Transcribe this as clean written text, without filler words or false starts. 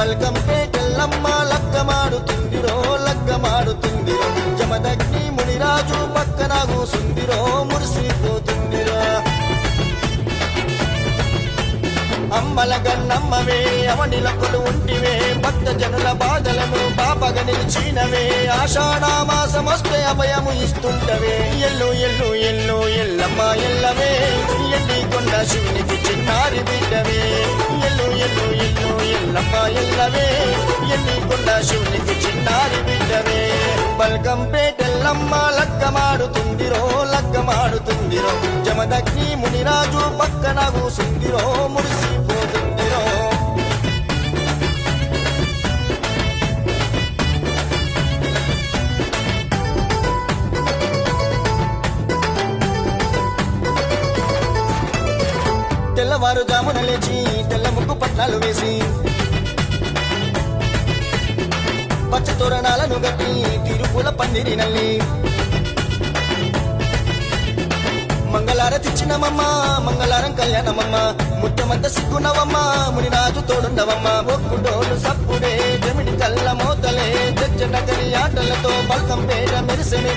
బల్కంపేటెల్లమ్మ లగ్గమాడుతుందిరో లగ్గమాడుతుందిరో జమదగ్ని మునిరాజు పక్కన కూసుందిరో మురిసిపోతుందిరో అమ్మల గన్నమ్మవే అవనిలకులు ఉంటివే భక్త జనుల బాధలను బాపగ నిలిచినవే ఆషాఢ మాసమొస్తే అభయము ఇస్తుంటవే ఎల్లు ఎల్లు ఎల్లు ఎల్లమ్మ ఎల్లవే ఎల్లి కొండ శివునికి చిన్నారి బిడ్డవే ఎల్లు ఎల్లు ఎల్లు ఎల్లమ్మ ఎల్లవే ఎల్లి కొండ శివునికి చిన్నారి బిడ్డవే బల్కంపేటెల్లమ్మ లగ్గమాడుతుందిరో లగ్గమాడుతుందిరో జమదగ్ని మునిరాజు పక్కన కూసుందిరో మురిసిపోతుందిరో తెల్లవారుజామున లేచి తెల్ల ముగ్గు పట్నాలు వేసి పచ్చ తోరణాలను గట్టి తిరుపుల పందిరి నల్లి మంగళారతిచ్చినమమ్మ మంగళారం కళ్యాణమమ్మ ముట్టమంత సిగ్గునవమ్మ మునిరాజు తోడుండవమ్మ ఒక్కుడోలు సప్పుడే జమిడి కళ్ళ మోతలే నగరి ఆటలతో బల్కంపేట మెరిసెని